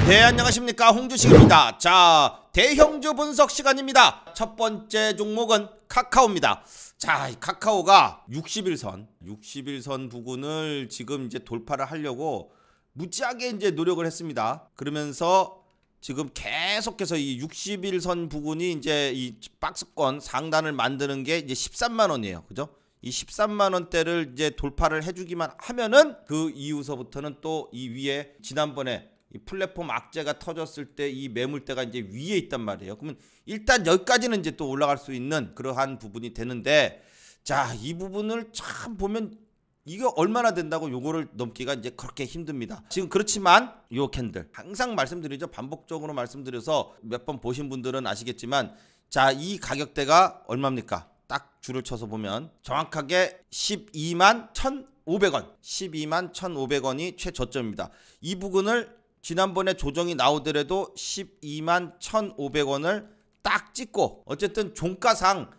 네, 안녕하십니까, 홍주식입니다. 자, 대형주 분석 시간입니다. 첫 번째 종목은 카카오입니다. 자, 이 카카오가 60일선 부근을 지금 이제 돌파를 하려고 무지하게 이제 노력을 했습니다. 그러면서 지금 계속해서 이 60일선 부근이 이제 이 박스권 상단을 만드는 게 이제 13만 원이에요. 그죠? 이 13만 원대를 이제 돌파를 해주기만 하면은 그 이후서부터는 또 이 위에 지난번에 이 플랫폼 악재가 터졌을 때 이 매물대가 이제 위에 있단 말이에요. 그러면 일단 여기까지는 이제 또 올라갈 수 있는 그러한 부분이 되는데, 자, 이 부분을 참 보면 이거 얼마나 된다고 요거를 넘기가 이제 그렇게 힘듭니다. 지금 그렇지만 요 캔들 항상 말씀드리죠. 반복적으로 말씀드려서 몇 번 보신 분들은 아시겠지만, 자, 이 가격대가 얼마입니까? 딱 줄을 쳐서 보면 정확하게 12만 1,500원 12만 1,500원이 최저점입니다. 이 부분을 지난번에 조정이 나오더라도 12만 1,500원을 딱 찍고 어쨌든 종가상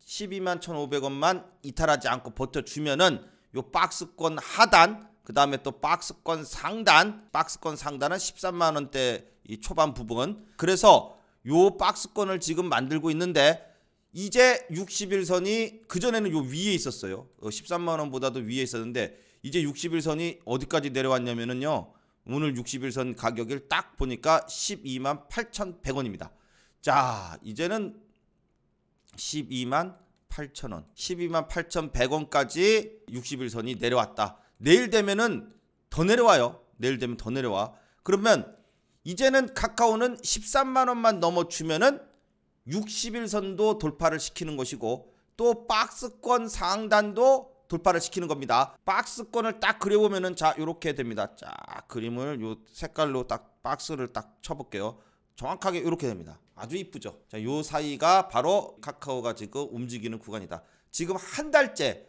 12만 1,500원만 이탈하지 않고 버텨주면은 요 박스권 하단, 그 다음에 또 박스권 상단은 13만 원대 이 초반 부분. 그래서 요 박스권을 지금 만들고 있는데, 이제 60일선이 그전에는 요 위에 있었어요. 13만 원보다도 위에 있었는데 이제 60일선이 어디까지 내려왔냐면은요, 오늘 60일선 가격을 딱 보니까 12만 8,100원입니다. 자, 이제는 12만 8,000원 12만 8,100원까지 60일선이 내려왔다. 내일 되면은 더 내려와요. 내일 되면 더 내려와. 그러면 이제는 카카오는 13만 원만 넘어주면은 60일선도 돌파를 시키는 것이고, 또 박스권 상단도 돌파를 시키는 겁니다. 박스권을 딱 그려보면은, 자, 요렇게 됩니다. 자, 그림을 요 색깔로 딱 박스를 딱 쳐볼게요. 정확하게 요렇게 됩니다. 아주 이쁘죠? 자, 요 사이가 바로 카카오가 지금 움직이는 구간이다. 지금 한 달째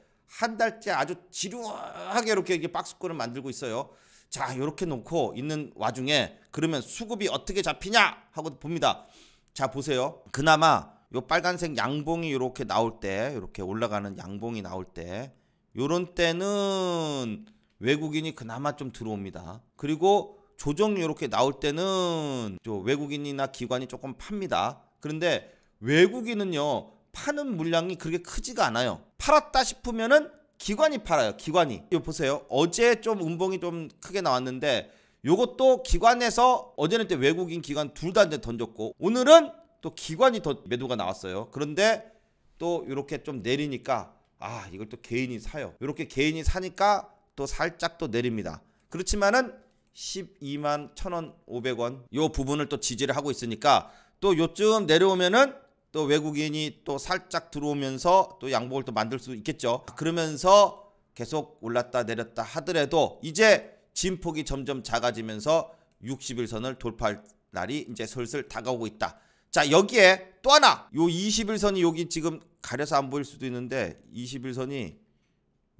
아주 지루하게 이렇게 박스권을 만들고 있어요. 자, 요렇게 놓고 있는 와중에 그러면 수급이 어떻게 잡히냐 하고 봅니다. 자, 보세요. 그나마 요 빨간색 양봉이 이렇게 나올 때, 이렇게 올라가는 양봉이 나올 때, 요런 때는 외국인이 그나마 좀 들어옵니다. 그리고 조정이 이렇게 나올 때는 외국인이나 기관이 조금 팝니다. 그런데 외국인은요, 파는 물량이 그렇게 크지가 않아요. 팔았다 싶으면은 기관이 팔아요. 기관이. 이거 보세요. 어제 좀 음봉이 좀 크게 나왔는데, 요것도 기관에서 어제는 때 외국인 기관 둘 다 이제 던졌고, 오늘은 또 기관이 더 매도가 나왔어요. 그런데 또 이렇게 좀 내리니까, 아, 이걸 또 개인이 사요. 이렇게 개인이 사니까 또 살짝 또 내립니다. 그렇지만은 12만 1,500원 요 부분을 또 지지를 하고 있으니까, 또 요쯤 내려오면은 또 외국인이 또 살짝 들어오면서 또 양봉을 또 만들 수 있겠죠. 그러면서 계속 올랐다 내렸다 하더라도 이제 진폭이 점점 작아지면서 60일선을 돌파할 날이 이제 슬슬 다가오고 있다. 자, 여기에 또 하나, 요 20일선이 여기 지금 가려서 안 보일 수도 있는데, 20일선이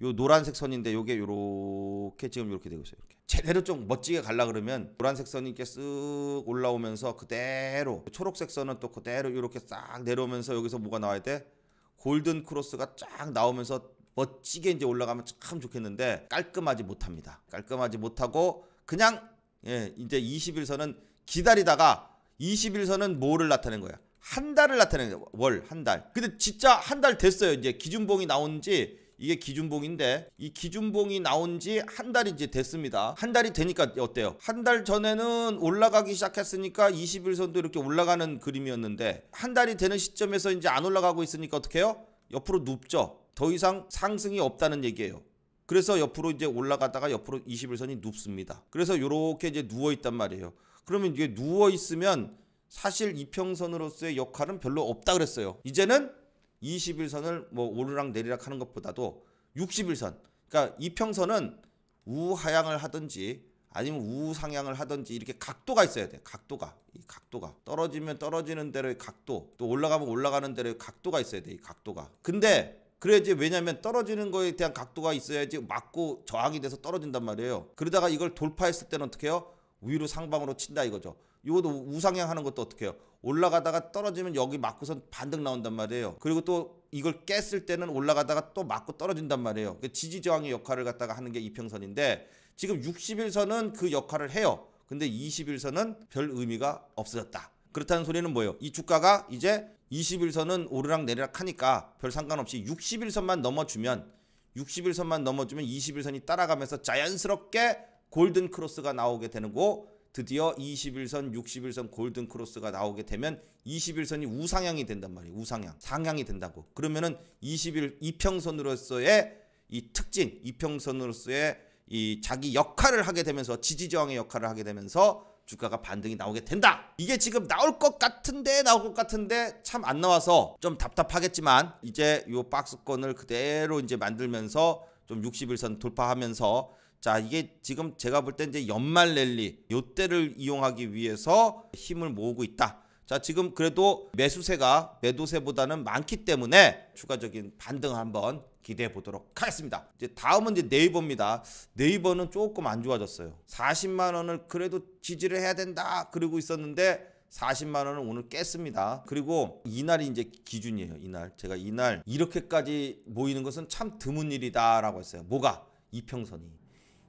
요 노란색 선인데 요게 요렇게 지금 이렇게 되고 있어요. 이렇게 제대로 좀 멋지게 갈라 그러면 노란색 선이 이렇게 쓱 올라오면서 그대로, 초록색 선은 또 그대로 이렇게 싹 내려오면서 여기서 뭐가 나와야 돼? 골든 크로스가 쫙 나오면서 멋지게 이제 올라가면 참 좋겠는데 깔끔하지 못합니다. 깔끔하지 못하고 그냥, 예, 이제 20일선은 기다리다가 20일선은 뭐를 나타낸 거야? 한 달을 나타낸 거야. 월, 한 달. 근데 진짜 한 달 됐어요. 이제 기준봉이 나온 지, 이게 기준봉인데 이 기준봉이 나온 지 한 달이 이제 됐습니다. 한 달이 되니까 어때요? 한 달 전에는 올라가기 시작했으니까 20일선도 이렇게 올라가는 그림이었는데, 한 달이 되는 시점에서 이제 안 올라가고 있으니까 어떻게 해요? 옆으로 눕죠. 더 이상 상승이 없다는 얘기예요. 그래서 옆으로 이제 올라가다가 옆으로 20일선이 눕습니다. 그래서 이렇게 이제 누워 있단 말이에요. 그러면 이게 누워 있으면 사실 이평선으로서의 역할은 별로 없다 그랬어요. 이제는 20일선을 뭐 오르락 내리락 하는 것보다도 60일선, 그러니까 이평선은 우하향을 하든지 아니면 우상향을 하든지 이렇게 각도가 있어야 돼. 각도가, 이 각도가 떨어지면 떨어지는 대로의 각도, 또 올라가면 올라가는 대로의 각도가 있어야 돼. 이 각도가. 근데 그래야지, 왜냐면 떨어지는 거에 대한 각도가 있어야지 맞고 저항이 돼서 떨어진단 말이에요. 그러다가 이걸 돌파했을 때는 어떻게 해요? 위로 상방으로 친다 이거죠. 이것도 우상향 하는 것도 어떻게 해요? 올라가다가 떨어지면 여기 맞고선 반등 나온단 말이에요. 그리고 또 이걸 깼을 때는 올라가다가 또 맞고 떨어진단 말이에요. 지지저항의 역할을 갖다가 하는 게 이평선인데, 지금 60일선은 그 역할을 해요. 근데 21선은 별 의미가 없어졌다. 그렇다는 소리는 뭐예요? 이 주가가 이제 21선은 오르락 내리락 하니까 별 상관없이 61선만 넘어주면 21선이 따라가면서 자연스럽게 골든 크로스가 나오게 되는 거, 드디어 21선, 61선 골든 크로스가 나오게 되면 21선이 우상향이 된단 말이에요. 우상향, 상향이 된다고. 그러면은 2평선으로서의 이 특징, 이평선으로서의 이 자기 역할을 하게 되면서 지지저항의 역할을 하게 되면서 주가가 반등이 나오게 된다. 이게 지금 나올 것 같은데 참 안 나와서 좀 답답하겠지만 이제 요 박스권을 그대로 이제 만들면서 좀 61선 돌파하면서 자, 이게 지금 제가 볼 때 이제 연말 랠리 요때를 이용하기 위해서 힘을 모으고 있다. 자, 지금 그래도 매도세보다는 많기 때문에 추가적인 반등 한번 기대해 보도록 하겠습니다. 이제 다음은 이제 네이버입니다. 네이버는 조금 안 좋아졌어요. 40만 원을 그래도 지지를 해야 된다 그러고 있었는데 40만 원을 오늘 깼습니다. 그리고 이날이 이제 기준이에요. 제가 이날 이렇게까지 모이는 것은 참 드문 일이다라고 했어요. 뭐가? 이평선이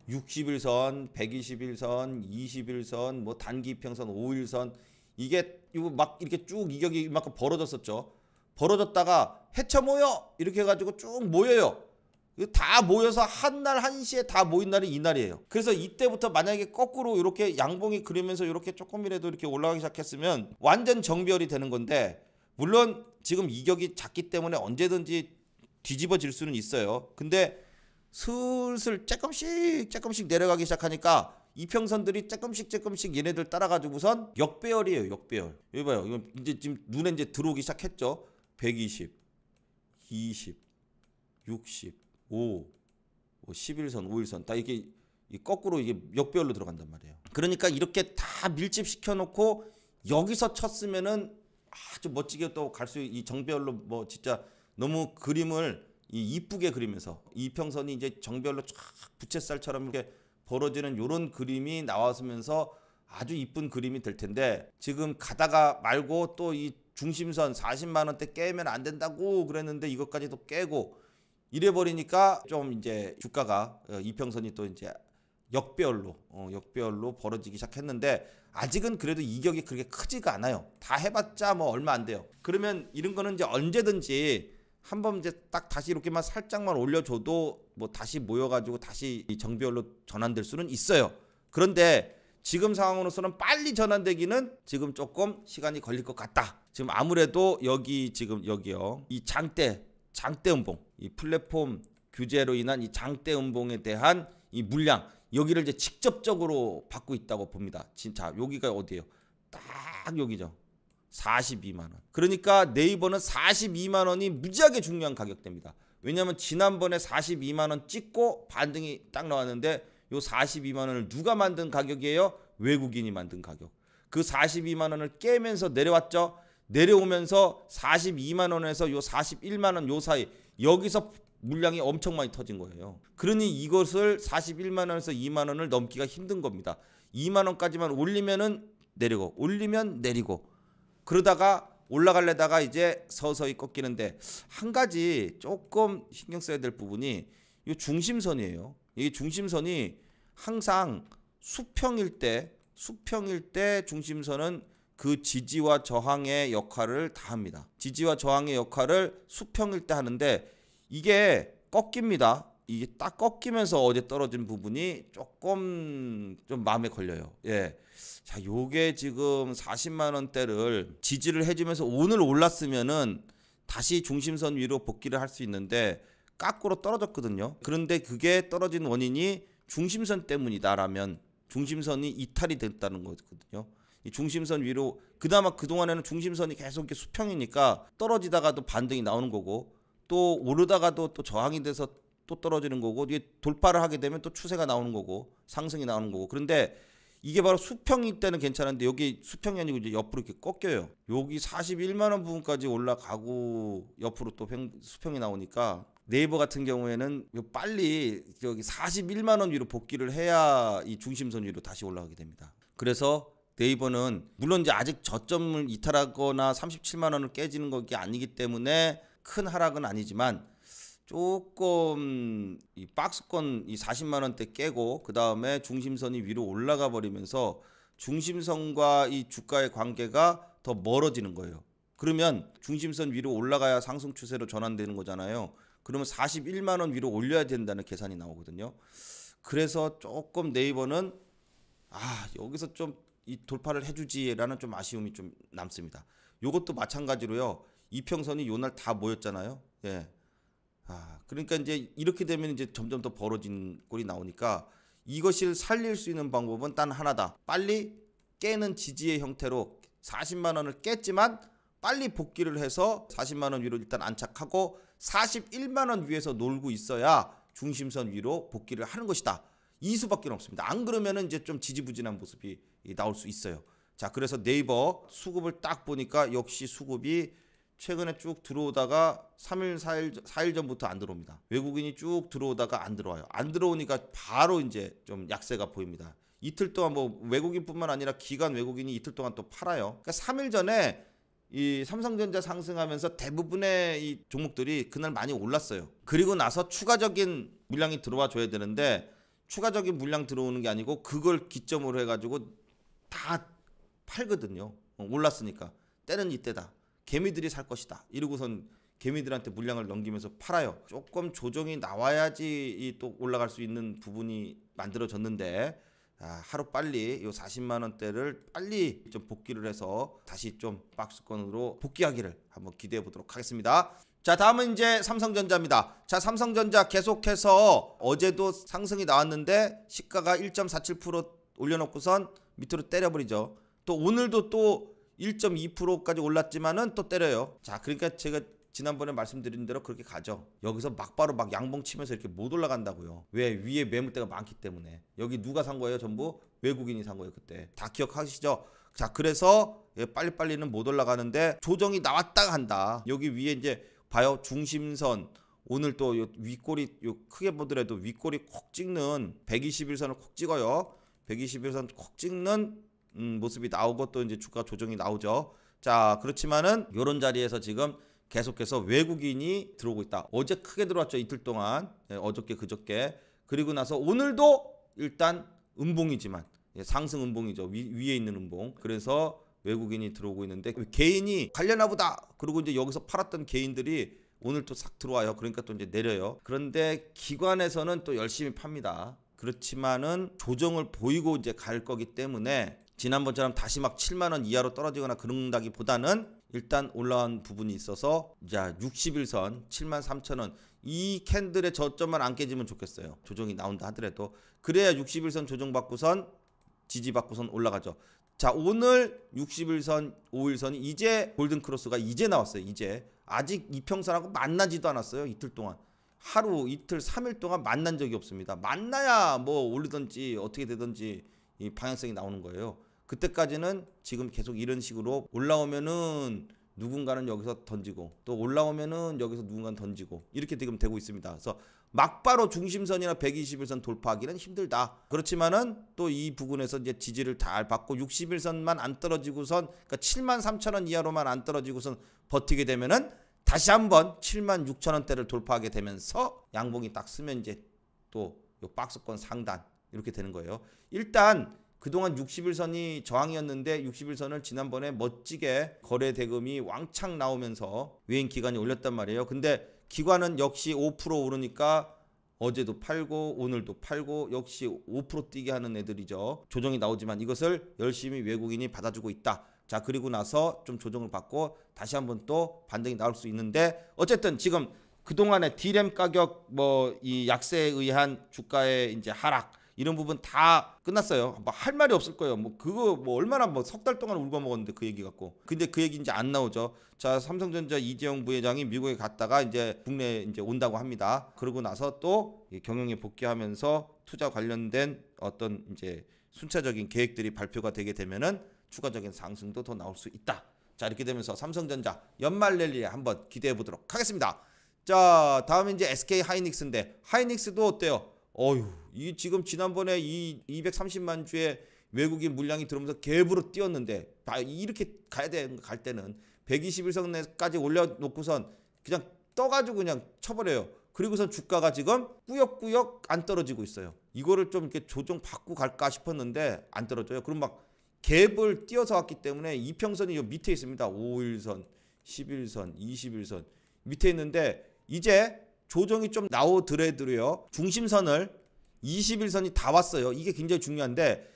60일선, 121선, 21선, 뭐 단기 이평선, 5일선 이게 이거 막 이렇게 쭉 이격이 이만큼 벌어졌었죠. 벌어졌다가 해쳐 모여 이렇게 해가지고 쭉 모여요. 다 모여서 한날 1시에 다 모인 날이 이날이에요. 그래서 이때부터 만약에 거꾸로 이렇게 양봉이 그리면서 이렇게 조금이라도 이렇게 올라가기 시작했으면 완전 정비열이 되는 건데, 물론 지금 이격이 작기 때문에 언제든지 뒤집어질 수는 있어요. 근데 슬슬 조금씩 내려가기 시작하니까 이평선들이 조금씩 얘네들 따라가지고선 역배열이에요. 역배열. 여기 봐요. 이거 이제 지금 눈에 이제 들어오기 시작했죠. 120, 20, 60, 5, 11선, 5일선 다 이게 거꾸로 이게 역배열로 들어간단 말이에요. 그러니까 이렇게 다 밀집시켜 놓고 여기서 쳤으면은 아주 멋지게 또 갈 수, 이 정배열로 뭐 진짜 너무 그림을 이쁘게 그리면서 이평선이 이제 정배열로 쫙 부채살처럼 이렇게 벌어지는 요런 그림이 나왔으면서 아주 이쁜 그림이 될 텐데, 지금 가다가 말고 또 이 중심선 40만 원대 깨면 안 된다고 그랬는데 이것까지도 깨고 이래 버리니까 좀 이제 주가가 이평선이 또 이제 역배열로 벌어지기 시작했는데, 아직은 그래도 이격이 그렇게 크지가 않아요. 다 해봤자 뭐 얼마 안 돼요. 그러면 이런 거는 이제 언제든지 한번 이제 딱 다시 이렇게만 살짝만 올려줘도 뭐 다시 모여가지고 다시 이 정배열로 전환될 수는 있어요. 그런데 지금 상황으로서는 빨리 전환되기는 지금 조금 시간이 걸릴 것 같다. 지금 아무래도 여기요. 이 장대 음봉, 이 플랫폼 규제로 인한 이 장대 음봉에 대한 이 물량, 여기를 이제 직접적으로 받고 있다고 봅니다. 진짜 여기가 어디예요? 딱 여기죠. 42만 원. 그러니까 네이버는 42만 원이 무지하게 중요한 가격대입니다. 왜냐하면 지난번에 42만 원 찍고 반등이 딱 나왔는데 요 42만 원을 누가 만든 가격이에요? 외국인이 만든 가격. 그 42만 원을 깨면서 내려왔죠. 내려오면서 42만 원에서 요 41만 원 요 사이, 여기서 물량이 엄청 많이 터진 거예요. 그러니 이것을 41만 원에서 2만 원을 넘기가 힘든 겁니다. 2만 원까지만 올리면은 내리고, 올리면 내리고, 그러다가 올라가려다가 이제 서서히 꺾이는데, 한 가지 조금 신경 써야 될 부분이 이 중심선이에요. 이 중심선이 항상 수평일 때 중심선은 그 지지와 저항의 역할을 다 합니다. 지지와 저항의 역할을 수평일 때 하는데, 이게 꺾입니다. 이게 딱 꺾이면서 어제 떨어진 부분이 조금 좀 마음에 걸려요. 예. 자, 요게 지금 40만 원대를 지지를 해주면서 오늘 올랐으면은 다시 중심선 위로 복귀를 할 수 있는데 깎으로 떨어졌거든요. 그런데 그게 떨어진 원인이 중심선 때문이다라면 중심선이 이탈이 됐다는 거거든요. 이 중심선 위로, 그나마 그동안에는 중심선이 계속 이렇게 수평이니까 떨어지다가도 반등이 나오는 거고, 또 오르다가도 또 저항이 돼서 또 떨어지는 거고, 이게 돌파를 하게 되면 또 추세가 나오는 거고 상승이 나오는 거고. 그런데 이게 바로 수평일 때는 괜찮은데 여기 수평이 아니고 이제 옆으로 이렇게 꺾여요. 여기 41만 원 부분까지 올라가고 옆으로 또 수평이 나오니까 네이버 같은 경우에는 빨리 여기 41만 원 위로 복귀를 해야 이 중심선 위로 다시 올라가게 됩니다. 그래서 네이버는 물론 이제 아직 저점을 이탈하거나 37만 원을 깨지는 것이 아니기 때문에 큰 하락은 아니지만, 조금 이 박스권 이 40만 원대 깨고 그 다음에 중심선이 위로 올라가 버리면서 중심선과 이 주가의 관계가 더 멀어지는 거예요. 그러면 중심선 위로 올라가야 상승 추세로 전환되는 거잖아요. 그러면 41만 원 위로 올려야 된다는 계산이 나오거든요. 그래서 조금 네이버는 여기서 좀 이 돌파를 해주지라는 좀 아쉬움이 좀 남습니다. 요것도 마찬가지로요. 이평선이 요날 다 모였잖아요. 예. 그러니까 이제 이렇게 되면 이제 점점 더 벌어진 꼴이 나오니까 이것을 살릴 수 있는 방법은 단 하나다. 빨리 깨는 지지의 형태로 40만 원을 깼지만 빨리 복귀를 해서 40만 원 위로 일단 안착하고 41만 원 위에서 놀고 있어야 중심선 위로 복귀를 하는 것이다. 이 수밖에 없습니다. 안 그러면은 이제 좀 지지부진한 모습이 나올 수 있어요. 자, 그래서 네이버 수급을 딱 보니까 역시 수급이 최근에 쭉 들어오다가 3일, 4일 전부터 안 들어옵니다. 외국인이 쭉 들어오다가 안 들어와요. 안 들어오니까 바로 이제 좀 약세가 보입니다. 이틀 동안 뭐 외국인뿐만 아니라 기관 외국인이 이틀 동안 또 팔아요. 그러니까 3일 전에 이 삼성전자 상승하면서 대부분의 이 종목들이 그날 많이 올랐어요. 그리고 나서 추가적인 물량이 들어와 줘야 되는데 추가적인 물량 들어오는 게 아니고 그걸 기점으로 해가지고 다 팔거든요. 올랐으니까 때는 이때다. 개미들이 살 것이다. 이러고선 개미들한테 물량을 넘기면서 팔아요. 조금 조정이 나와야지 또 올라갈 수 있는 부분이 만들어졌는데 하루 빨리 요 40만 원대를 빨리 좀 복귀를 해서 다시 좀 박스권으로 복귀하기를 한번 기대해 보도록 하겠습니다. 자, 다음은 이제 삼성전자입니다. 자, 삼성전자 계속해서 어제도 상승이 나왔는데 시가가 1.47% 올려놓고선 밑으로 때려버리죠. 또 오늘도 또 1.2%까지 올랐지만은 또 때려요. 자, 그러니까 제가 지난번에 말씀드린 대로 그렇게 가죠. 여기서 막바로 막 양봉 치면서 이렇게 못 올라간다고요. 왜? 위에 매물대가 많기 때문에. 여기 누가 산 거예요? 전부 외국인이 산 거예요. 그때 다 기억하시죠? 자, 그래서 빨리빨리는 못 올라가는데 조정이 나왔다가 한다. 여기 위에 이제 봐요. 중심선 오늘 또 요 윗꼬리 요 크게 보더라도 윗꼬리 콕 찍는 121선을 콕 찍어요. 121선 콕 찍는 모습이 나오고 또 이제 주가 조정이 나오죠. 자, 그렇지만은 요런 자리에서 지금 계속해서 외국인이 들어오고 있다. 어제 크게 들어왔죠. 이틀 동안. 어저께 그저께. 그리고 나서 오늘도 일단 음봉이지만 상승 음봉이죠. 위에 있는 음봉. 그래서 외국인이 들어오고 있는데 개인이 관련나 보다. 그리고 이제 여기서 팔았던 개인들이 오늘 또 싹 들어와요. 그러니까 또 이제 내려요. 그런데 기관에서는 또 열심히 팝니다. 그렇지만은 조정을 보이고 이제 갈 거기 때문에 지난번처럼 다시 막 7만 원 이하로 떨어지거나 그런다기보다는 일단 올라온 부분이 있어서 이제 60일선 73,000원 이 캔들의 저점만 안 깨지면 좋겠어요. 조정이 나온다 하더라도 그래야 60일선 조정받고선 지지받고선 올라가죠. 자, 오늘 60일선 5일선이 이제 골든크로스가 이제 나왔어요. 이제 아직 이평선하고 만나지도 않았어요. 이틀 동안 하루 이틀 3일 동안 만난 적이 없습니다. 만나야 뭐 오르든지 어떻게 되든지 이 방향성이 나오는 거예요. 그때까지는 지금 계속 이런 식으로 올라오면은 누군가는 여기서 던지고 또 올라오면은 여기서 누군가는 던지고 이렇게 지금 되고 있습니다. 그래서 막바로 중심선이나 121선 돌파하기는 힘들다. 그렇지만은 또 이 부분에서 이제 지지를 잘 받고 61선만 안 떨어지고선 그러니까 73,000원 이하로만 안 떨어지고선 버티게 되면은 다시 한번 76,000원대를 돌파하게 되면서 양봉이 딱 쓰면 이제 또 요 박스권 상단 이렇게 되는 거예요. 일단 그동안 60일선이 저항이었는데 60일선을 지난번에 멋지게 거래 대금이 왕창 나오면서 외인 기관이 올렸단 말이에요. 근데 기관은 역시 5% 오르니까 어제도 팔고 오늘도 팔고 역시 5% 뛰게 하는 애들이죠. 조정이 나오지만 이것을 열심히 외국인이 받아주고 있다. 자, 그리고 나서 좀 조정을 받고 다시 한번 또 반등이 나올 수 있는데 어쨌든 지금 그동안의 D램 가격 뭐 이 약세에 의한 주가의 이제 하락 이런 부분 다 끝났어요. 뭐 할 말이 없을 거예요. 뭐 그거 뭐 얼마나 뭐 석 달 동안 울고 먹었는데 그 얘기 갖고. 근데 그 얘기 이제 안 나오죠. 자, 삼성전자 이재용 부회장이 미국에 갔다가 이제 국내에 이제 온다고 합니다. 그러고 나서 또 경영에 복귀하면서 투자 관련된 어떤 이제 순차적인 계획들이 발표가 되게 되면은 추가적인 상승도 더 나올 수 있다. 자, 이렇게 되면서 삼성전자 연말 랠리에 한번 기대해 보도록 하겠습니다. 자, 다음에 이제 SK 하이닉스인데 하이닉스도 어때요? 이 지금 지난번에 이 230만 주의 외국인 물량이 들어오면서 갭으로 뛰었는데 이렇게 갈 때는 121선까지 올려놓고선 그냥 떠가지고 그냥 쳐버려요. 그리고선 주가가 지금 꾸역꾸역 안 떨어지고 있어요. 이거를 좀 이렇게 조정 받고 갈까 싶었는데 안 떨어져요. 그럼 막 갭을 띄어서 왔기 때문에 이평선이 요 밑에 있습니다. 5일선, 11선, 21선 밑에 있는데 이제 조정이 좀 나오더라도요. 중심선을 21선이 다 왔어요. 이게 굉장히 중요한데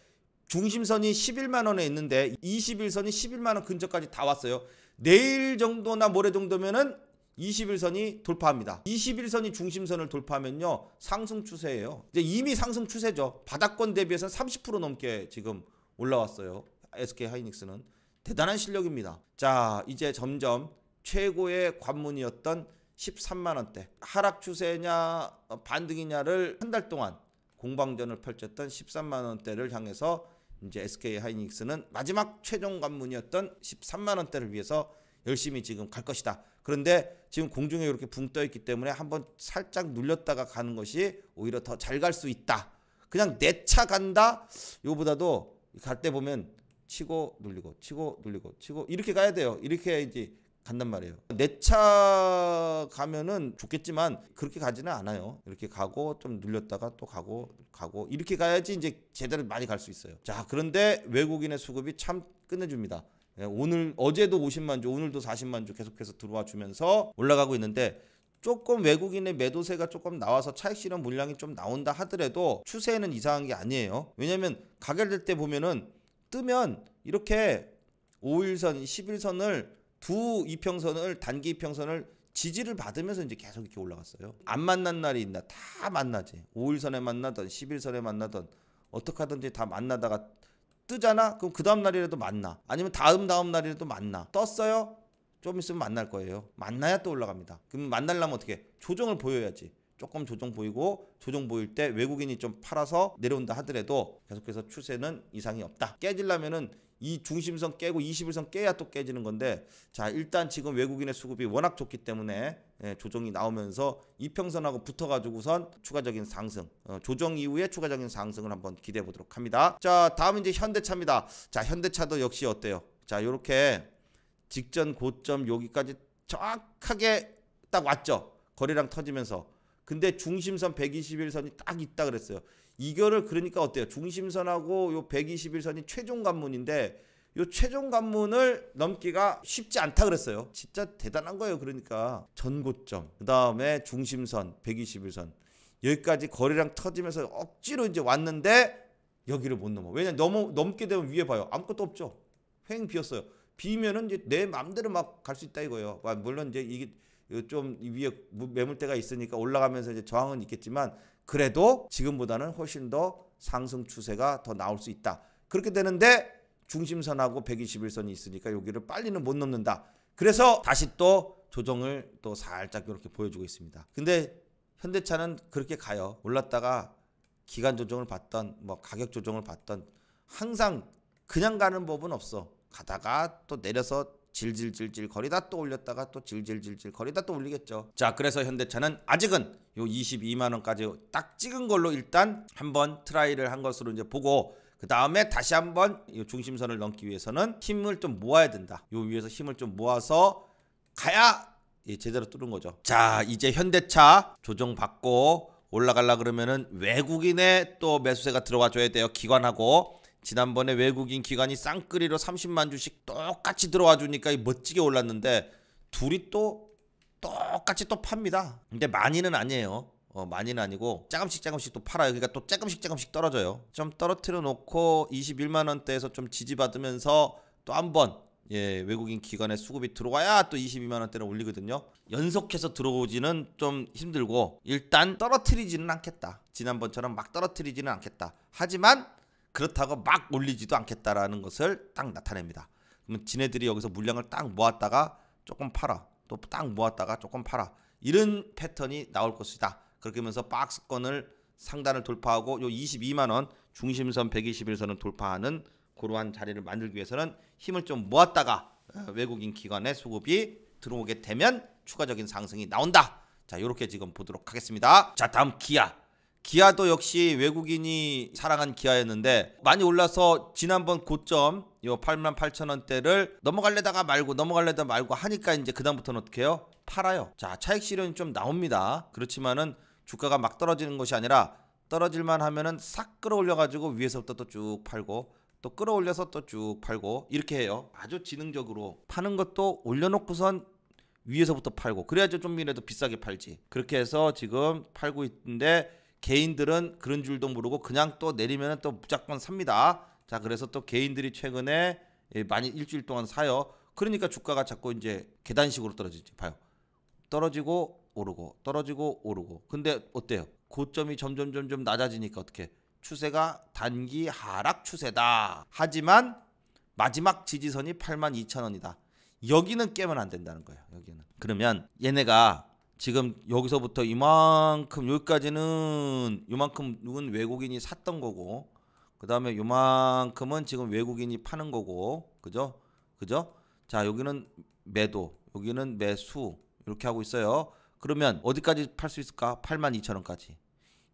중심선이 11만원에 있는데 21선이 11만원 근처까지 다 왔어요. 내일 정도나 모레 정도면은 21선이 돌파합니다. 21선이 중심선을 돌파하면요. 상승 추세예요. 이제 이미 상승 추세죠. 바닥권 대비해서 30% 넘게 지금 올라왔어요. SK하이닉스는 대단한 실력입니다. 자, 이제 점점 최고의 관문이었던 13만원대 하락 추세냐 반등이냐를 한 달 동안 공방전을 펼쳤던 13만원대를 향해서 이제 SK하이닉스는 마지막 최종 관문이었던 13만원대를 위해서 열심히 지금 갈 것이다. 그런데 지금 공중에 이렇게 붕 떠 있기 때문에 한번 살짝 눌렸다가 가는 것이 오히려 더 잘 갈 수 있다. 그냥 내 차 간다. 요보다도 갈 때 보면 치고 눌리고 치고 눌리고 치고 이렇게 가야 돼요. 이렇게 이제 간단 말이에요. 내 차 가면은 좋겠지만 그렇게 가지는 않아요. 이렇게 가고 좀 눌렸다가 또 가고 이렇게 가야지 이제 제대로 많이 갈 수 있어요. 자, 그런데 외국인의 수급이 참 끝내줍니다. 오늘 어제도 50만 주, 오늘도 40만 주 계속해서 들어와 주면서 올라가고 있는데 조금 외국인의 매도세가 조금 나와서 차익 실현 물량이 좀 나온다 하더라도 추세는 이상한 게 아니에요. 왜냐면 가격될 때 보면은 뜨면 이렇게 5일선, 11선을 두 이평선을 단기 이평선을 지지를 받으면서 이제 계속 이렇게 올라갔어요. 안 만난 날이 있나? 다 만나지. 5일선에 만나던 11선에 만나던 어떻게 하든지 다 만나다가 뜨잖아? 그럼 그 다음 날이라도 만나. 아니면 다음 날이라도 만나. 떴어요? 좀 있으면 만날 거예요. 만나야 또 올라갑니다. 그럼 만나려면 어떻게? 조정을 보여야지. 조금 조정 보이고 조정 보일 때 외국인이 좀 팔아서 내려온다 하더라도 계속해서 추세는 이상이 없다. 깨지려면은 이 중심선 깨고 21선 깨야 또 깨지는 건데 자, 일단 지금 외국인의 수급이 워낙 좋기 때문에 조정이 나오면서 이평선하고 붙어가지고선 추가적인 상승 조정 이후에 추가적인 상승을 한번 기대해 보도록 합니다. 자, 다음은 이제 현대차입니다. 자, 현대차도 역시 어때요? 자, 요렇게 직전 고점 여기까지 정확하게 딱 왔죠. 거래량 터지면서. 근데 중심선 121선이 딱 있다 그랬어요. 이거를 그러니까 어때요? 중심선하고 요 121선이 최종 관문인데 요 최종 관문을 넘기가 쉽지 않다 그랬어요. 진짜 대단한 거예요. 그러니까 전고점, 그 다음에 중심선 121선 여기까지 거래량 터지면서 억지로 이제 왔는데 여기를 못 넘어. 왜냐 넘게 되면 위에 봐요. 아무것도 없죠. 횡 비었어요. 비면은 이제 내 마음대로 막 갈 수 있다 이거예요. 물론 이제 이게 좀 위에 매물대가 있으니까 올라가면서 이제 저항은 있겠지만 그래도 지금보다는 훨씬 더 상승 추세가 더 나올 수 있다. 그렇게 되는데 중심선하고 121선이 있으니까 여기를 빨리는 못 넘는다. 그래서 다시 또 조정을 또 살짝 이렇게 보여주고 있습니다. 근데 현대차는 그렇게 가요. 올랐다가 기간 조정을 받던 뭐 가격 조정을 받던 항상 그냥 가는 법은 없어. 가다가 또 내려서 질질질질 거리다 또 올렸다가 또 질질질질 거리다 또 올리겠죠. 자, 그래서 현대차는 아직은 요 22만원까지 딱 찍은 걸로 일단 한번 트라이를 한 것으로 이제 보고 그 다음에 다시 한번 이 중심선을 넘기 위해서는 힘을 좀 모아야 된다. 요 위에서 힘을 좀 모아서 가야 제대로 뚫은 거죠. 자, 이제 현대차 조정받고 올라가려 그러면은 외국인의 또 매수세가 들어와 줘야 돼요. 기관하고. 지난번에 외국인 기관이 쌍끌이로 30만 주씩 똑같이 들어와 주니까 멋지게 올랐는데 둘이 또 똑같이 또 팝니다. 근데 많이는 아니에요. 많이는 아니고 조금씩 또 팔아요. 그러니까 또 조금씩 떨어져요. 좀 떨어뜨려 놓고 21만원대에서 좀 지지받으면서 또 한번 외국인 기관의 수급이 들어와야 또 22만원대를 올리거든요. 연속해서 들어오지는 좀 힘들고 일단 떨어뜨리지는 않겠다. 지난번처럼 막 떨어뜨리지는 않겠다. 하지만 그렇다고 막 올리지도 않겠다라는 것을 딱 나타냅니다. 그러면 지네들이 여기서 물량을 딱 모았다가 조금 팔아. 또 딱 모았다가 조금 팔아. 이런 패턴이 나올 것이다. 그렇게 하면서 박스권을 상단을 돌파하고 요 22만원 중심선 121선을 돌파하는 그러한 자리를 만들기 위해서는 힘을 좀 모았다가 외국인 기관의 수급이 들어오게 되면 추가적인 상승이 나온다. 자, 요렇게 지금 보도록 하겠습니다. 자, 다음 기아도 역시 외국인이 사랑한 기아였는데 많이 올라서 지난번 고점 요 88,000원대를 넘어갈래다가 말고 하니까 이제 그다음부터는 어떻게 해요? 팔아요. 자, 차익 실현이 좀 나옵니다. 그렇지만은 주가가 막 떨어지는 것이 아니라 떨어질만 하면은 싹 끌어올려 가지고 위에서부터 또 쭉 팔고 또 끌어올려서 또 쭉 팔고 이렇게 해요. 아주 지능적으로 파는 것도 올려놓고선 위에서부터 팔고 그래야지 좀이라도 비싸게 팔지. 그렇게 해서 지금 팔고 있는데 개인들은 그런 줄도 모르고 그냥 또 내리면 또 무조건 삽니다. 자, 그래서 또 개인들이 최근에 많이 일주일 동안 사요. 그러니까 주가가 자꾸 이제 계단식으로 떨어지지. 봐요. 떨어지고 오르고 떨어지고 오르고. 근데 어때요? 고점이 점점 낮아지니까 어떻게? 추세가 단기 하락 추세다. 하지만 마지막 지지선이 82,000원이다. 여기는 깨면 안 된다는 거예요. 여기는. 그러면 얘네가 지금 여기서부터 이만큼 여기까지는 요만큼은 외국인이 샀던 거고 그다음에 요만큼은 지금 외국인이 파는 거고 그죠? 자, 여기는 매도, 여기는 매수 이렇게 하고 있어요. 그러면 어디까지 팔 수 있을까? 82,000원까지.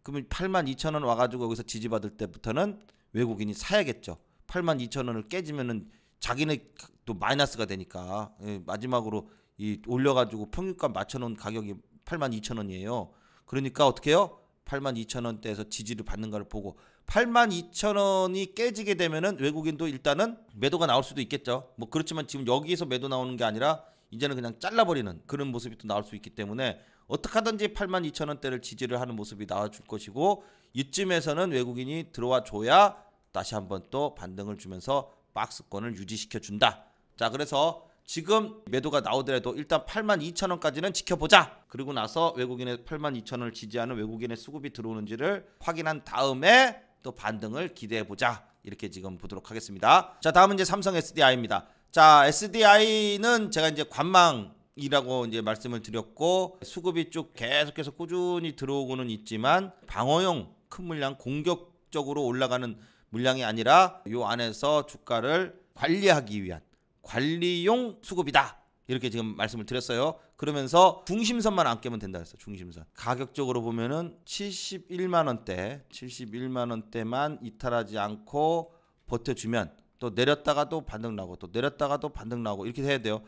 그러면 82,000원 와가지고 여기서 지지받을 때부터는 외국인이 사야겠죠. 82,000원을 깨지면은 자기네 또 마이너스가 되니까 마지막으로 이 올려가지고 평균가 맞춰놓은 가격이 82,000원이에요. 그러니까 어떻게 해요? 82,000원대에서 지지를 받는 걸 보고 82,000원이 깨지게 되면은 외국인도 일단은 매도가 나올 수도 있겠죠. 뭐 그렇지만 지금 여기에서 매도 나오는 게 아니라 이제는 그냥 잘라버리는 그런 모습이 또 나올 수 있기 때문에 어떻게 하든지 82,000원대를 지지를 하는 모습이 나와줄 것이고 이쯤에서는 외국인이 들어와 줘야 다시 한번 또 반등을 주면서 박스권을 유지시켜 준다. 자, 그래서 지금 매도가 나오더라도 일단 82,000원까지는 지켜보자. 그리고 나서 외국인의 82,000원을 지지하는 외국인의 수급이 들어오는지를 확인한 다음에 또 반등을 기대해보자. 이렇게 지금 보도록 하겠습니다. 자, 다음은 이제 삼성 SDI입니다. 자, SDI는 제가 이제 관망이라고 이제 말씀을 드렸고 수급이 쭉 계속해서 꾸준히 들어오고는 있지만 방어용 큰 물량 공격적으로 올라가는 물량이 아니라 요 안에서 주가를 관리하기 위한 관리용 수급이다. 이렇게 지금 말씀을 드렸어요. 그러면서 중심선만 안 깨면 된다 그랬어요. 중심선. 가격적으로 보면은 71만 원대만 이탈하지 않고 버텨주면 또 내렸다가도 반등 나고 또 내렸다가도 반등 나고 이렇게 해야 돼요.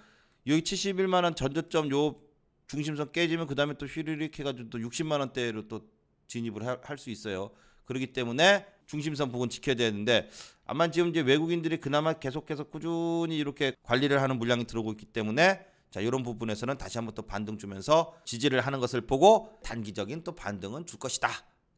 여기 71만 원 전저점 요 중심선 깨지면 그 다음에 또 휘리릭 해가지고 또 60만 원대로 또 진입을 할 수 있어요. 그렇기 때문에 중심선 부분 지켜야 되는데 아마 지금 이제 외국인들이 그나마 계속해서 꾸준히 이렇게 관리를 하는 물량이 들어오고 있기 때문에 자, 이런 부분에서는 다시 한번 또 반등 주면서 지지를 하는 것을 보고 단기적인 또 반등은 줄 것이다.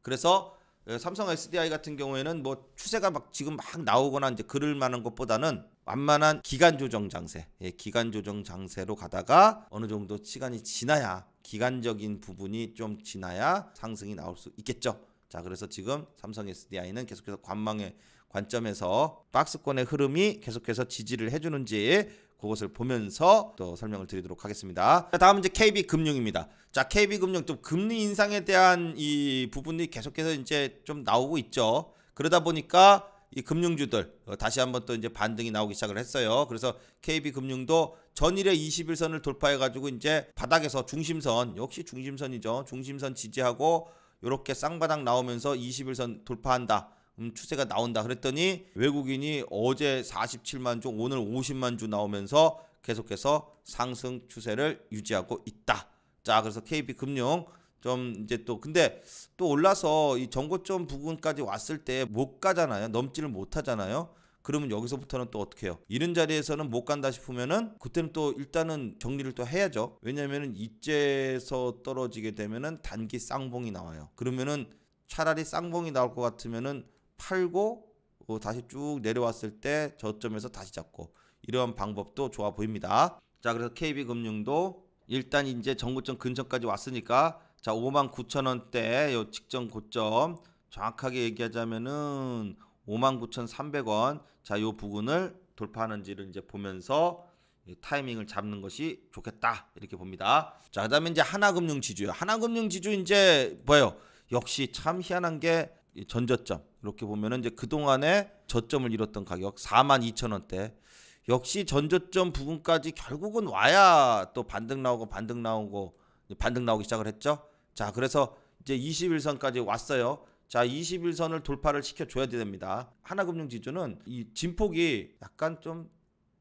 그래서 삼성 SDI 같은 경우에는 뭐 추세가 막 지금 막 나오거나 이제 그럴 만한 것보다는 완만한 기간 조정 장세, 기간 조정 장세로 가다가 어느 정도 시간이 지나야 기간적인 부분이 좀 지나야 상승이 나올 수 있겠죠. 자, 그래서 지금 삼성 SDI는 계속해서 관망의 관점에서 박스권의 흐름이 계속해서 지지를 해주는지 그것을 보면서 또 설명을 드리도록 하겠습니다. 자, 다음은 이제 KB금융입니다. 자, KB금융 또 금리 인상에 대한 이 부분이 계속해서 이제 좀 나오고 있죠. 그러다 보니까 이 금융주들 다시 한번 또 이제 반등이 나오기 시작을 했어요. 그래서 KB금융도 전일의 21선을 돌파해 가지고 이제 바닥에서 중심선, 역시 중심선이죠. 중심선 지지하고 이렇게 쌍바닥 나오면서 21선 돌파한다. 추세가 나온다. 그랬더니 외국인이 어제 47만 주, 오늘 50만 주 나오면서 계속해서 상승 추세를 유지하고 있다. 자, 그래서 KB금융 좀 이제 또 근데 또 올라서 이 전고점 부근까지 왔을 때 못 가잖아요. 넘지를 못 하잖아요. 그러면 여기서부터는 또 어떻게 해요? 이런 자리에서는 못 간다 싶으면은 그때는 또 일단은 정리를 또 해야죠. 왜냐면은 이째에서 떨어지게 되면은 단기 쌍봉이 나와요. 그러면은 차라리 쌍봉이 나올 것 같으면은 팔고 다시 쭉 내려왔을 때 저점에서 다시 잡고 이러한 방법도 좋아 보입니다. 자, 그래서 KB금융도 일단 이제 전고점 근처까지 왔으니까 자, 59,000원대 요 직전 고점 정확하게 얘기하자면은 59,300원. 자, 요 부분을 돌파하는지를 이제 보면서 타이밍을 잡는 것이 좋겠다. 이렇게 봅니다. 자, 그다음에 이제 하나금융 지주요. 하나금융 지주 이제 뭐예요? 역시 참 희한한 게 전저점. 이렇게 보면은 이제 그동안에 저점을 이뤘던 가격 42,000원대. 역시 전저점 부분까지 결국은 와야 또 반등 나오기 시작을 했죠. 자, 그래서 이제 21선까지 왔어요. 자, 21선을 돌파를 시켜줘야 됩니다. 하나금융 지주는 이 진폭이 약간 좀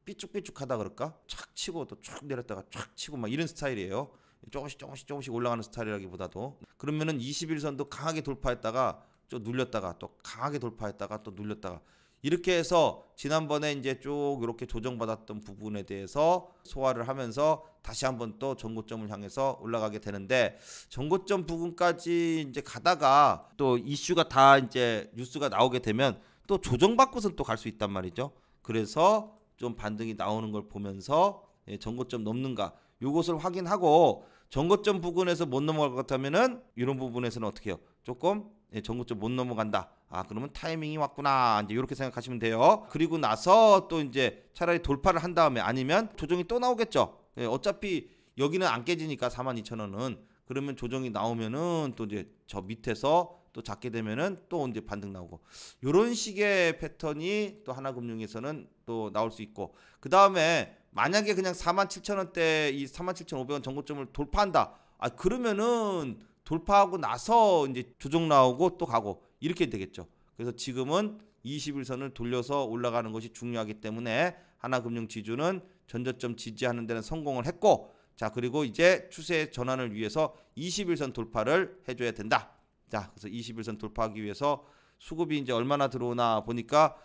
삐쭉삐쭉하다 그럴까? 착 치고 또 쭉 내렸다가 쫙 치고 막 이런 스타일이에요. 조금씩 올라가는 스타일이라기보다도. 그러면은 21선도 강하게 돌파했다가 좀 눌렸다가 또 강하게 돌파했다가 또 눌렸다가 이렇게 해서 지난번에 이제 쭉 이렇게 조정받았던 부분에 대해서 소화를 하면서 다시 한번 또 전고점을 향해서 올라가게 되는데, 전고점 부분까지 이제 가다가 또 이슈가 다 이제 뉴스가 나오게 되면 또 조정받고선 또 갈 수 있단 말이죠. 그래서 좀 반등이 나오는 걸 보면서 전고점 넘는가 요것을 확인하고, 전고점 부근에서 못 넘어갈 것 같으면은 이런 부분에서는 어떻게 해요? 조금 전고점 못 넘어간다. 그러면 타이밍이 왔구나. 이제 이렇게 생각하시면 돼요. 그리고 나서 또 이제 차라리 돌파를 한 다음에, 아니면 조정이 또 나오겠죠. 어차피 여기는 안 깨지니까 42,000원은. 그러면 조정이 나오면은 또 이제 저 밑에서 또 잡게 되면은 또 이제 반등 나오고, 이런 식의 패턴이 또 하나금융에서는 또 나올 수 있고, 그 다음에 만약에 그냥 47,000원대 이 47,500원 전고점을 돌파한다. 그러면은 돌파하고 나서 이제 조정 나오고 또 가고 이렇게 되겠죠. 그래서 지금은 21선을 돌려서 올라가는 것이 중요하기 때문에 하나금융 지주는 전저점 지지하는 데는 성공을 했고, 자, 그리고 이제 추세 전환을 위해서 21선 돌파를 해줘야 된다. 자, 그래서 21선 돌파하기 위해서 수급이 이제 얼마나 들어오나 보니까,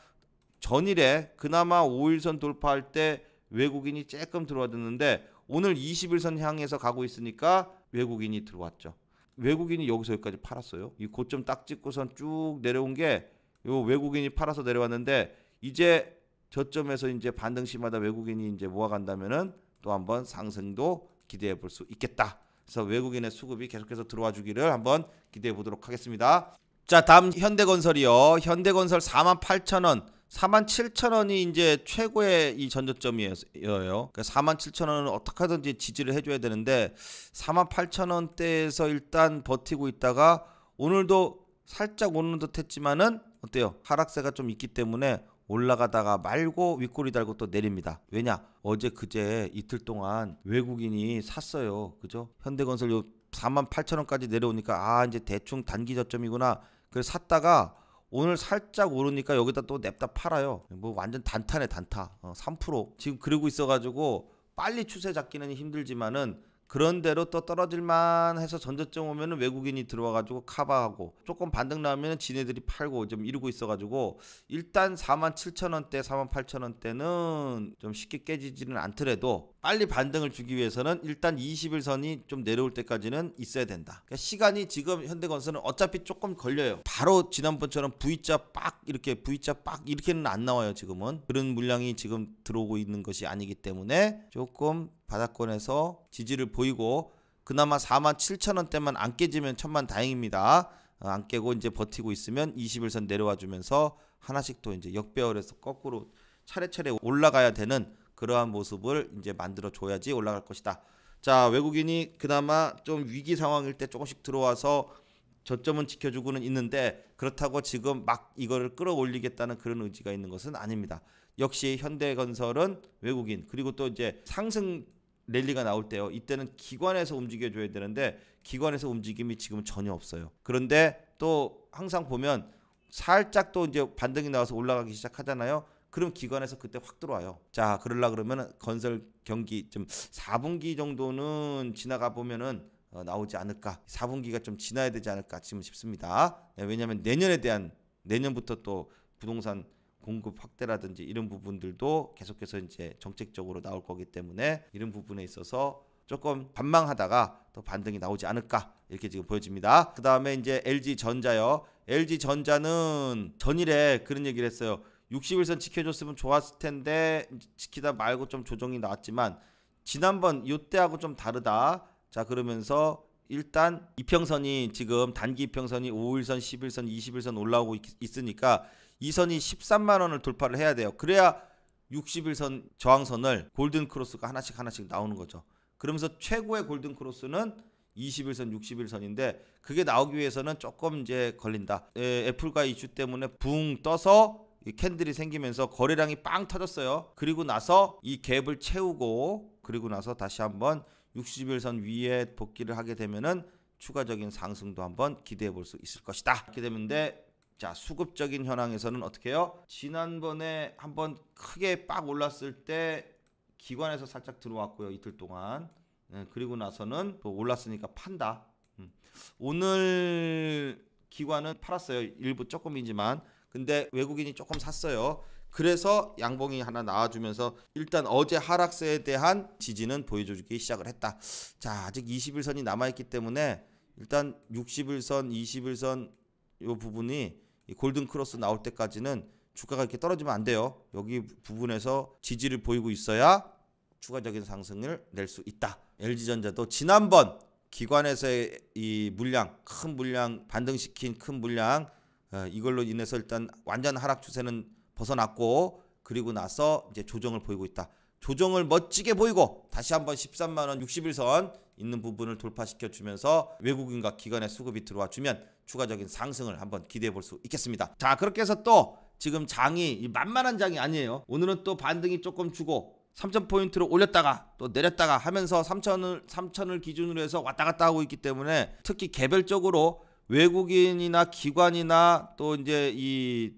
전일에 그나마 5일선 돌파할 때 외국인이 조금 들어왔는데 오늘 21선 향해서 가고 있으니까 외국인이 들어왔죠. 외국인이 여기서 여기까지 팔았어요. 이 고점 딱 찍고선 쭉 내려온 게 요 외국인이 팔아서 내려왔는데, 이제 저점에서 이제 반등 시마다 외국인이 이제 모아간다면은 또 한번 상승도 기대해 볼 수 있겠다. 그래서 외국인의 수급이 계속해서 들어와 주기를 한번 기대해 보도록 하겠습니다. 자, 다음 현대건설이요. 현대건설 48,000원, 47,000원이 이제 최고의 이 전저점이에요. 그러니까 47,000원은 어떻게 하든지 지지를 해줘야 되는데, 48,000원대에서 일단 버티고 있다가 오늘도 살짝 오는 듯 했지만은 어때요? 하락세가 좀 있기 때문에 올라가다가 말고 윗꼬리 달고 또 내립니다. 왜냐? 어제 그제 이틀 동안 외국인이 샀어요. 그죠? 현대건설 요 48,000원까지 내려오니까 이제 대충 단기 저점이구나. 그래서 샀다가 오늘 살짝 오르니까 여기다 또 냅다 팔아요. 뭐 완전 단타네, 단타. 3% 지금 그러고 있어가지고 빨리 추세 잡기는 힘들지만은, 그런 대로 또 떨어질만 해서 전저점 오면은 외국인이 들어와가지고 커버하고, 조금 반등 나오면 지네들이 팔고 좀 이러고 있어가지고, 일단 47,000원대 48,000원대는 좀 쉽게 깨지지는 않더라도 빨리 반등을 주기 위해서는 일단 21선이 좀 내려올 때까지는 있어야 된다. 그러니까 시간이 지금 현대건설은 어차피 조금 걸려요. 바로 지난번처럼 V자 빡 이렇게는 안 나와요. 지금은 그런 물량이 지금 들어오고 있는 것이 아니기 때문에 조금 바닥권에서 지지를 보이고, 그나마 47,000원대만 안 깨지면 천만다행입니다. 안 깨고 이제 버티고 있으면 21선 내려와 주면서 하나씩 또 이제 역배열에서 거꾸로 차례차례 올라가야 되는 그러한 모습을 이제 만들어 줘야지 올라갈 것이다. 자, 외국인이 그나마 좀 위기 상황일 때 조금씩 들어와서 저점은 지켜주고는 있는데, 그렇다고 지금 막 이거를 끌어올리겠다는 그런 의지가 있는 것은 아닙니다. 역시 현대건설은 외국인, 그리고 또 이제 상승 랠리가 나올 때요, 이때는 기관에서 움직여줘야 되는데 기관에서 움직임이 지금은 전혀 없어요. 그런데 또 항상 보면 살짝 또 이제 반등이 나와서 올라가기 시작하잖아요. 그럼 기관에서 그때 확 들어와요. 자, 그러려 그러면 건설 경기 좀 4분기 정도는 지나가 보면은 나오지 않을까, 4분기가 좀 지나야 되지 않을까 지금 싶습니다. 왜냐하면 내년부터 또 부동산 공급 확대라든지 이런 부분들도 계속해서 이제 정책적으로 나올 거기 때문에, 이런 부분에 있어서 조금 관망하다가 또 반등이 나오지 않을까 이렇게 지금 보여집니다. 그 다음에 이제 LG전자요. LG전자는 전일에 그런 얘기를 했어요. 61선 지켜줬으면 좋았을 텐데 지키다 말고 좀 조정이 나왔지만 지난번 이때하고 좀 다르다. 자, 그러면서 일단 이평선이 지금 단기 이평선이 5일선, 11선, 21선 올라오고 있으니까 이 선이 13만원을 돌파를 해야 돼요. 그래야 61선 저항선을 골든크로스가 하나씩 나오는 거죠. 그러면서 최고의 골든크로스는 21선, 61선인데 그게 나오기 위해서는 조금 이제 걸린다. 애플과 이슈 때문에 붕 떠서 이 캔들이 생기면서 거래량이 빵 터졌어요. 그리고 나서 이 갭을 채우고, 그리고 나서 다시 한번 61선 위에 복귀를 하게 되면은 추가적인 상승도 한번 기대해 볼 수 있을 것이다. 이렇게 되는데, 자, 수급적인 현황에서는 어떻게 해요? 지난번에 한번 크게 빡 올랐을 때 기관에서 살짝 들어왔고요, 이틀 동안. 그리고 나서는 또 올랐으니까 판다. 오늘 기관은 팔았어요. 일부 조금이지만. 근데 외국인이 조금 샀어요. 그래서 양봉이 하나 나와주면서 일단 어제 하락세에 대한 지지는 보여주기 시작을 했다. 자, 아직 21선이 남아있기 때문에 일단 61선, 21선 이 부분이 이 골든 크로스 나올 때까지는 주가가 이렇게 떨어지면 안 돼요. 여기 부분에서 지지를 보이고 있어야 추가적인 상승을 낼 수 있다. LG전자도 지난번 기관에서의 이 물량, 큰 물량 반등시킨 큰 물량 이걸로 인해서 일단 완전 하락 추세는 벗어났고, 그리고 나서 이제 조정을 보이고 있다. 조정을 멋지게 보이고 다시 한번 13만원 61선 있는 부분을 돌파시켜 주면서 외국인과 기관의 수급이 들어와 주면 추가적인 상승을 한번 기대해 볼 수 있겠습니다. 자, 그렇게 해서 또 지금 장이 만만한 장이 아니에요. 오늘은 또 반등이 조금 주고 3,000포인트로 올렸다가 또 내렸다가 하면서 3,000을 기준으로 해서 왔다 갔다 하고 있기 때문에 특히 개별적으로 외국인이나 기관이나 또 이제 이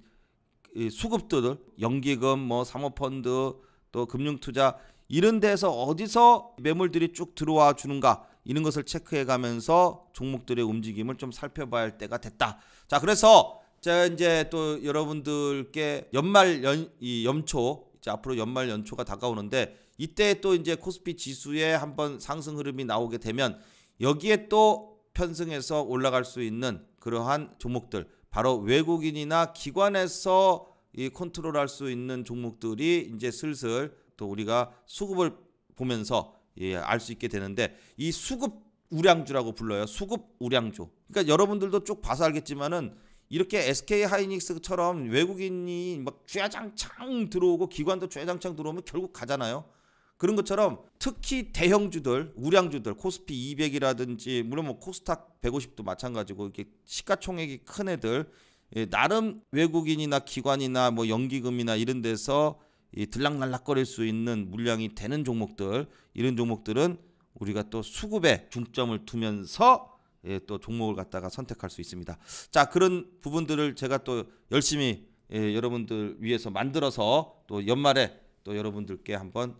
수급들, 연기금, 뭐 사모펀드, 또 금융투자 이런 데서 어디서 매물들이 쭉 들어와 주는가, 이런 것을 체크해 가면서 종목들의 움직임을 좀 살펴봐야 할 때가 됐다. 자, 그래서 제가 이제 또 여러분들께 연초 이제 앞으로 연말 연초가 다가오는데, 이때 또 이제 코스피 지수에 한번 상승 흐름이 나오게 되면 여기에 또 편승해서 올라갈 수 있는 그러한 종목들, 바로 외국인이나 기관에서 이 컨트롤할 수 있는 종목들이 이제 슬슬 또 우리가 수급을 보면서 알 수 있게 되는데, 이 수급 우량주라고 불러요. 수급 우량주. 그러니까 여러분들도 쭉 봐서 알겠지만은 이렇게 SK 하이닉스처럼 외국인이 막 쥐야장창 들어오고 기관도 쥐야장창 들어오면 결국 가잖아요. 그런 것처럼 특히 대형주들, 우량주들, 코스피 200이라든지 물론 뭐 코스닥 150도 마찬가지고, 이렇게 시가총액이 큰 애들, 나름 외국인이나 기관이나 뭐 연기금이나 이런 데서 들락날락거릴 수 있는 물량이 되는 종목들, 이런 종목들은 우리가 또 수급에 중점을 두면서 또 종목을 갖다가 선택할 수 있습니다. 자, 그런 부분들을 제가 또 열심히 여러분들 위해서 만들어서 또 연말에 또 여러분들께 한번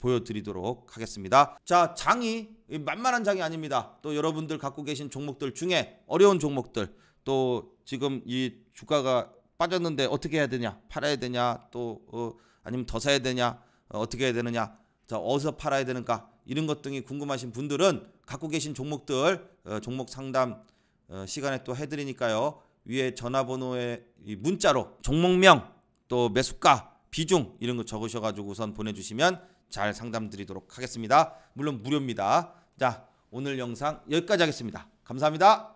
보여드리도록 하겠습니다. 자, 장이 만만한 장이 아닙니다. 또 여러분들 갖고 계신 종목들 중에 어려운 종목들, 또 지금 이 주가가 빠졌는데 어떻게 해야 되냐, 팔아야 되냐, 또 아니면 더 사야 되냐, 어떻게 해야 되느냐, 자, 어디서 팔아야 되는가, 이런 것 등이 궁금하신 분들은 갖고 계신 종목들 종목 상담 시간에 또 해드리니까요. 위에 전화번호에 문자로 종목명, 또 매수가, 비중 이런 거 적으셔가지고 우선 보내주시면 잘 상담드리도록 하겠습니다. 물론 무료입니다. 자, 오늘 영상 여기까지 하겠습니다. 감사합니다.